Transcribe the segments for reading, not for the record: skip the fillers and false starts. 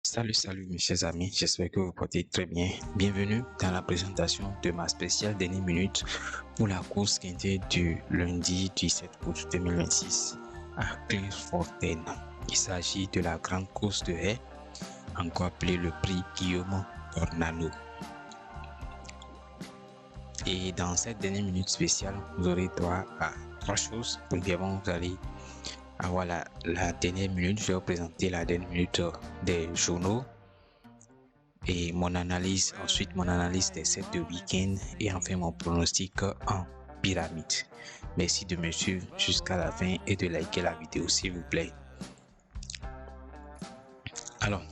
Salut mes chers amis, j'espère que vous portez très bien. Bienvenue dans la présentation de ma spéciale dernière minute pour la course quintée du lundi 17 août 2026 à Clairefontaine. Il s'agit de la grande course de haies, encore appelée le prix Guillaume Ornano. Et dans cette dernière minute spéciale, vous aurez droit à trois choses. Premièrement, vous allez avoir la dernière minute. Je vais vous présenter la dernière minute des journaux et mon analyse, ensuite mon analyse des sets de week-end et enfin mon pronostic en pyramide. Merci de me suivre jusqu'à la fin et de liker la vidéo s'il vous plaît. Alors,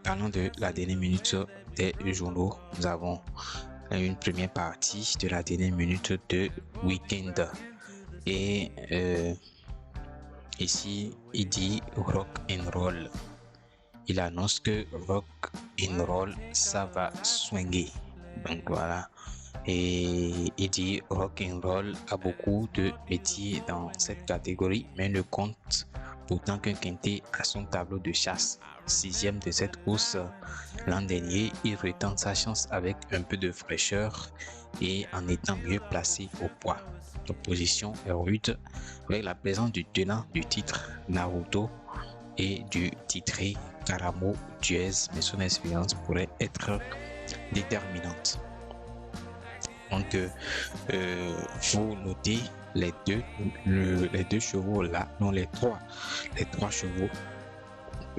parlons de la dernière minute des journaux. Nous avons une première partie de la dernière minute de week-end et ici il dit rock and roll. Il annonce que rock and roll ça va swinguer. Donc voilà. Et il dit rock and roll a beaucoup de métiers dans cette catégorie, mais ne compte pourtant qu'un quintet à son tableau de chasse. Sixième de cette course l'an dernier, il retente sa chance avec un peu de fraîcheur et en étant mieux placé au poids. L'opposition est rude avec la présence du tenant du titre Naruto et du titré Karamo Duez, mais son expérience pourrait être déterminante. Donc, faut noter les deux chevaux là, non les trois chevaux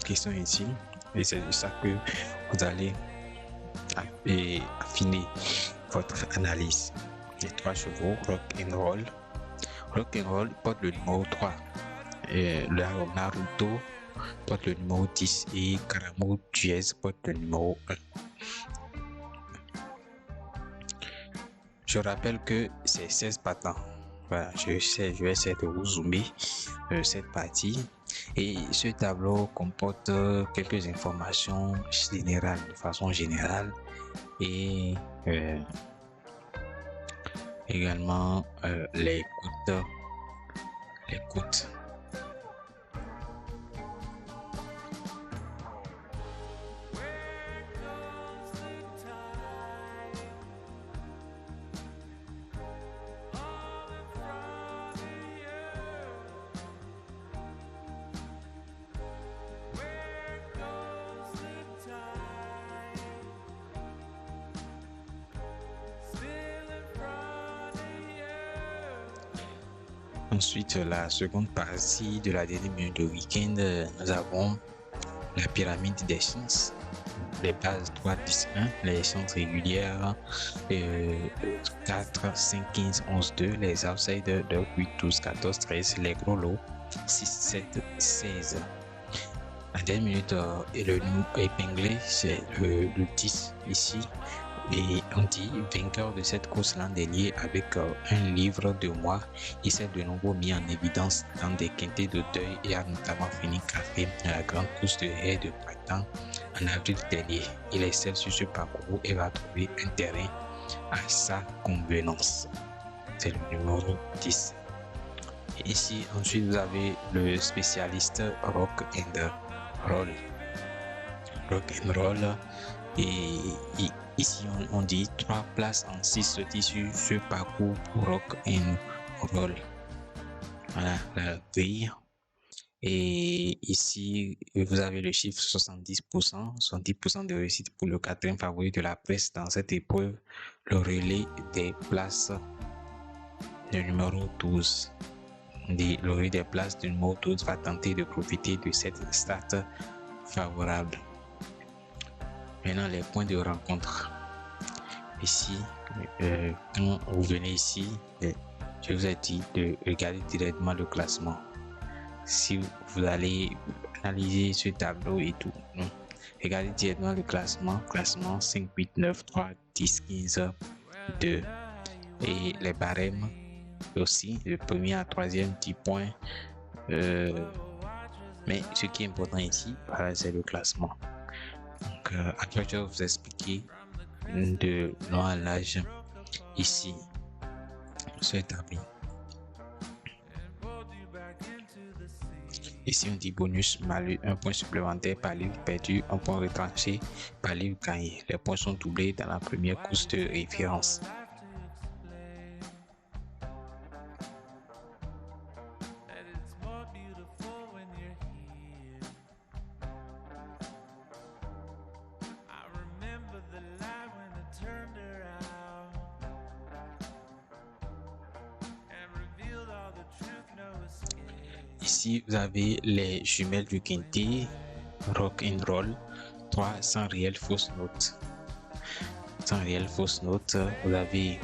qui sont ici, et c'est de ça que vous allez affiner votre analyse. Les trois chevaux Rock and Roll. Rock and Roll porte le numéro 3. Et le Naruto porte le numéro 10 et Karamo Duez porte le numéro 1. Je rappelle que c'est 16 partants. Voilà, je vais essayer de vous zoomer cette partie. Et ce tableau comporte quelques informations générales, de façon générale. Et également les coûts. Ensuite, la seconde partie de la dernière minute de week-end, nous avons la pyramide des chances, les bases 3, 10, 1, les chances régulières 4, 5, 15, 11, 2, les outsiders de 8, 12, 14, 13, les gros lots 6, 7, 16. La dernière minute est le nom épinglé, c'est le 10 ici. Et on dit vainqueur de cette course l'an dernier avec un livre de moi. Il s'est de nouveau mis en évidence dans des quintets de deuil et a notamment fini quatrième à la grande course de haies de printemps en avril dernier. Il excelle sur ce parcours et va trouver un terrain à sa convenance. C'est le numéro 10. Et ici, ensuite, vous avez le spécialiste Rock and Roll. Rock and Roll. Et ici, on dit 3 places en 6 tissus sur ce parcours pour Rock and Roll. Voilà la grille. Et ici, vous avez le chiffre 70%, 70% de réussite pour le quatrième favori de la presse dans cette épreuve, le relais des places de numéro 12. Le relais des places de numéro 12 va tenter de profiter de cette start favorable. Maintenant, les points de rencontre. Ici, quand vous venez ici, je vous ai dit de regarder directement le classement. Si vous allez analyser ce tableau et tout, regardez directement le classement. Classement 5, 8, 9, 3, 10, 15, 2. Et les barèmes aussi, le premier à troisième 10 points. Mais ce qui est important ici, voilà, c'est le classement. Donc, après, je vais vous expliquer de long à large ici ce tableau. Ici, on dit bonus, malus, un point supplémentaire par livre perdu, un point retranché par livre gagné. Les points sont doublés dans la première course de référence. Ici, vous avez les jumelles du quintet, rock and roll, 3 sans réelle fausse note. Sans réelle fausse note, vous avez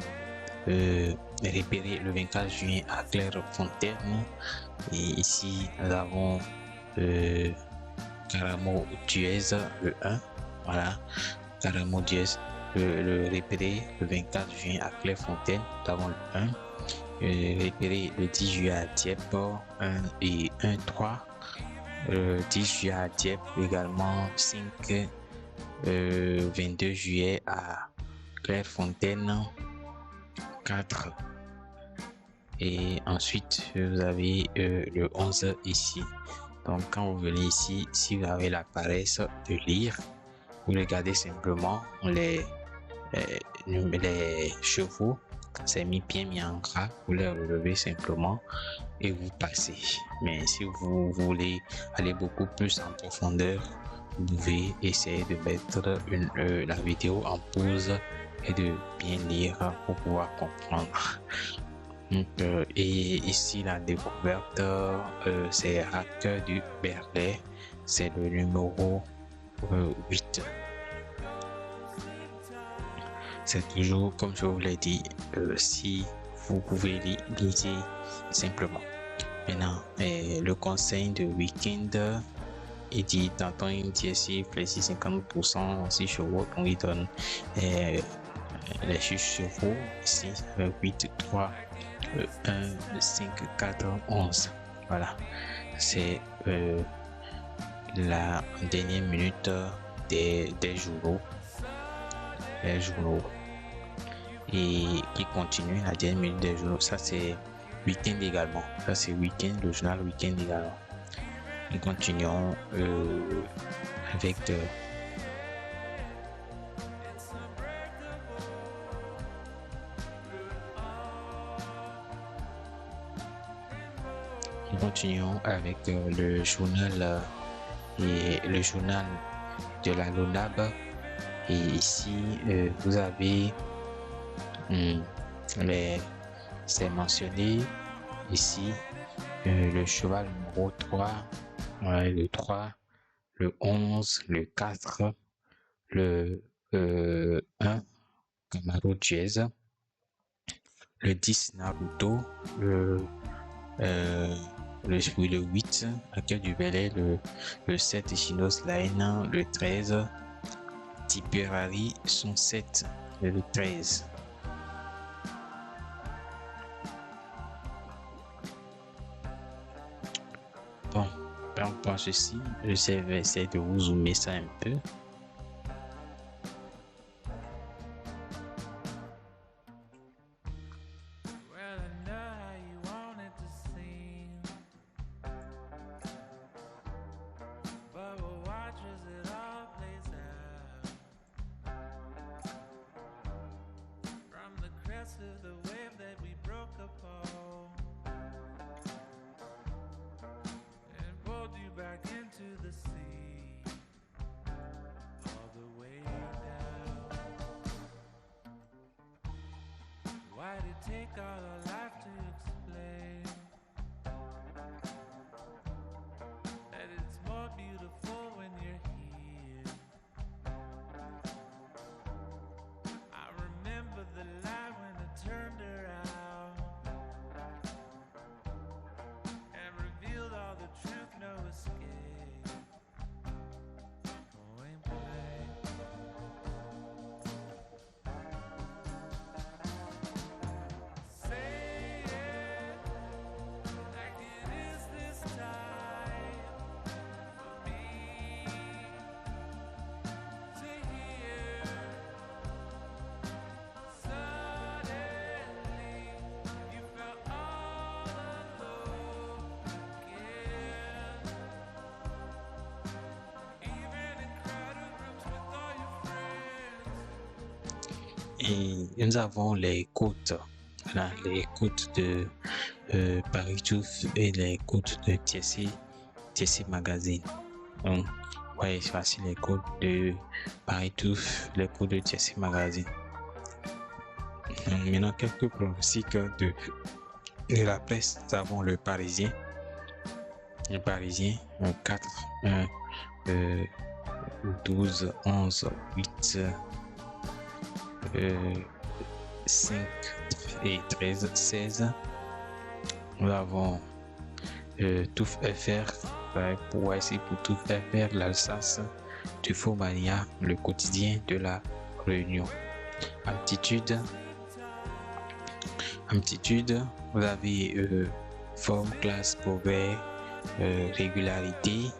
repéré le 24 juin à Clairefontaine. Et ici, nous avons Caramo Diez, le 1. Voilà, Caramo Diez, le repéré le 24 juin à Clairefontaine. Nous avons le 1. Repéré le 10 juillet à Dieppe, 1 et 1, 3. Le 10 juillet à Dieppe, également 5, 22 juillet à Clairefontaine, 4. Et ensuite, vous avez le 11 ici. Donc, quand vous venez ici, si vous avez la paresse de lire, vous regardez simplement les chevaux. C'est mis bien mis en gras, vous les relevez simplement et vous passez. Mais si vous voulez aller beaucoup plus en profondeur, vous pouvez essayer de mettre la vidéo en pause et de bien lire pour pouvoir comprendre. Donc, et ici la découverte, c'est Rack du Berlay, c'est le numéro 8. C'est toujours comme je vous l'ai dit, si vous pouvez lisez simplement. Maintenant, le conseil de week-end, il dit tantôt une TSI Flexi 50%, 6 chevaux, donc il donne les 6 chevaux ici, 8, 3, 1, 5, 4, 11. Voilà, c'est la dernière minute des journaux. Les journaux. Et qui continue la dernière minute des journaux. Ça, c'est week-end également. Ça, c'est week-end, le journal week-end également. Nous continuons avec le journal et le journal de la LONAB. Et ici, vous avez c'est mentionné ici le cheval numéro 3, le 3, le 11, le 4, le 1, Camaro Jazz, le 10, Naruto, le 8, Accueil du Belay, le 7, Chinos Line, le 13, Tipperary, son 7, le 13. Bon, par rapport à ceci, je vais essayer de vous zoomer ça un peu. Take all our life to explain that it's more beautiful when you're here. I remember the light when it turned around and revealed all the truth, no escape. Point blank. Say Et nous avons les côtes, voilà, les côtes de Paris Touf et les côtes de TSC Magazine. Donc, ouais, voici les côtes de Paris Touf, les côtes de TSC Magazine. Donc, maintenant, quelques pronostics de la presse. Nous avons le Parisien. Le Parisien, 4, 1, 12, 11, 8, 5 et 13, 16. Nous avons Touf FR, pour essayer pour Touf FR, l'Alsace, Tufomania, le quotidien de la Réunion. Aptitude, vous avez forme, classe, progrès, régularité,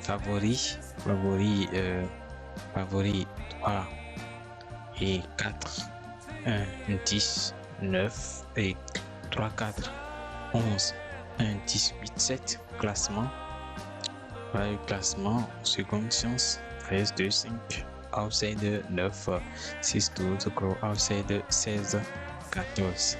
favori 3 et 4, 1, 10, 9 et 3, 4, 11, 1, 10, 8, 7. Classement. Voilà le classement. Seconde science, 13, 2, 5. Outsider 9, 6, 12. Gros outsider 16, 14.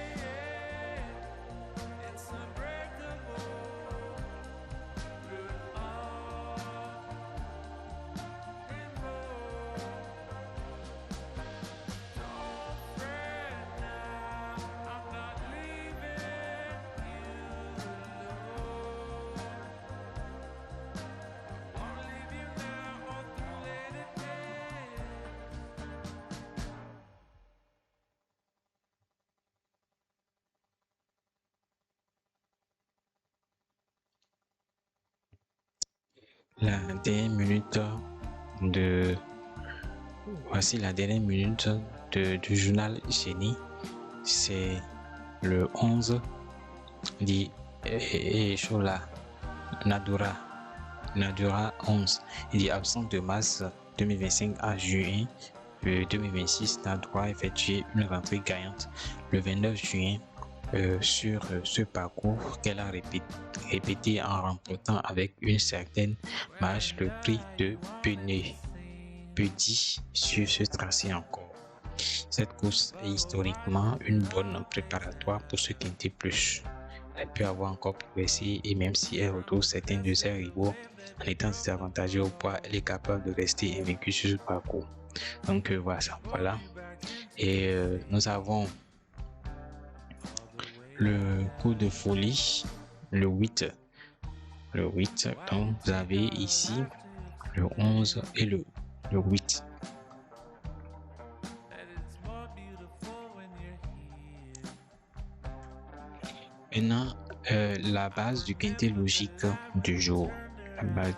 La dernière minute de voici la dernière minute du journal Génie. C'est le 11 dit Chola Nadura 11. Il dit absent de mars 2025 à juin 2026. Nadura a effectué une rentrée gagnante le 29 juin sur ce parcours qu'elle a répété en remportant avec une certaine marge le prix de Petit sur ce tracé encore. Cette course est historiquement une bonne préparatoire pour ce Quintet Plus. Elle peut avoir encore progressé et même si elle retrouve certains de ses rivaux en étant désavantagée au poids, elle est capable de rester invaincue sur ce parcours. Donc voilà. Et nous avons le coup de folie, le 8. Donc vous avez ici le 11 et le 8. Maintenant, la base du quintet logique du jour. La base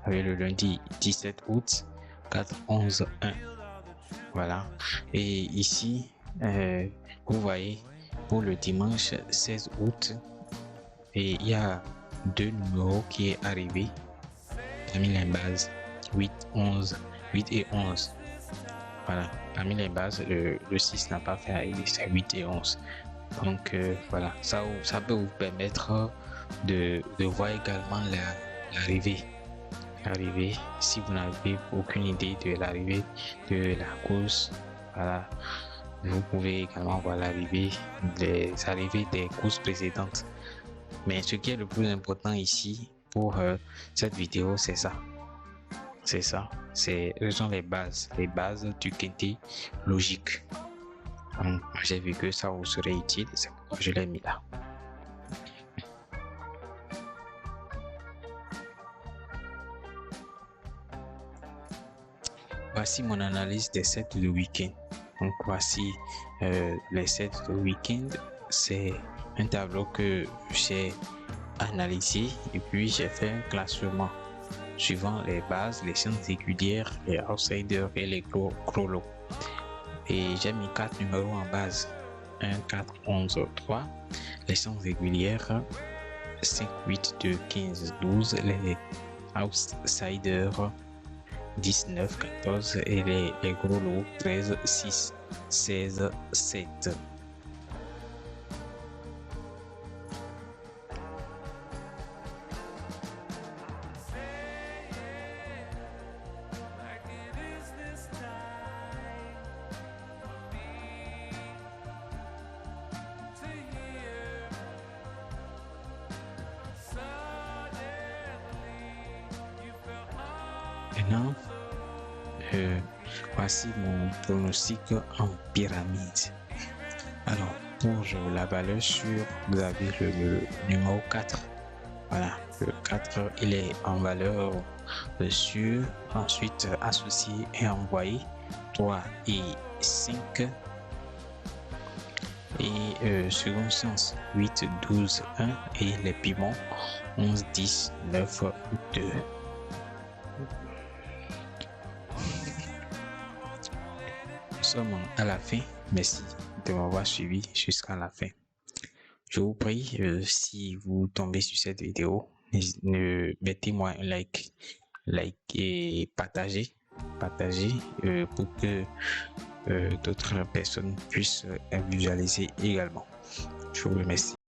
avec le lundi 17 août, 4, 11, 1. Voilà. Et ici, vous voyez, pour le dimanche 16 août, et il y a deux numéros qui est arrivé parmi les bases 8 et 11. Voilà, parmi les bases, le 6 n'a pas fait arriver, c'est 8 et 11. Donc voilà, ça peut vous permettre de voir également l'arrivée. Si vous n'avez aucune idée de l'arrivée de la course, voilà, vous pouvez également voir les arrivées des courses précédentes. Mais ce qui est le plus important ici pour cette vidéo, c'est ça. Ce sont les bases du quintet logique. Donc, j'ai vu que ça vous serait utile, c'est pourquoi je l'ai mis là. Voici mon analyse des sets de week-end. Donc voici les sets de week-end. C'est un tableau que j'ai analysé et puis j'ai fait un classement suivant les bases, les sciences régulières, les outsiders et les chronos. Et j'ai mis 4 numéros en base: 1, 4, 11, 3. Les sciences régulières 5, 8, 2, 15, 12. Les outsiders 19, 14 et les gros lots 13, 6, 16, 7. Maintenant, voici mon pronostic en pyramide. Alors, pour la valeur sûre, vous avez le numéro 4. Voilà, le 4, il est en valeur sûre. Ensuite, associé et envoyé 3 et 5. Et second sens 8, 12, 1. Et les piments 11, 10, 9, 2. Nous sommes à la fin. Merci de m'avoir suivi jusqu'à la fin. Je vous prie, si vous tombez sur cette vidéo, mettez-moi un like et partagez pour que d'autres personnes puissent visualiser également. Je vous remercie.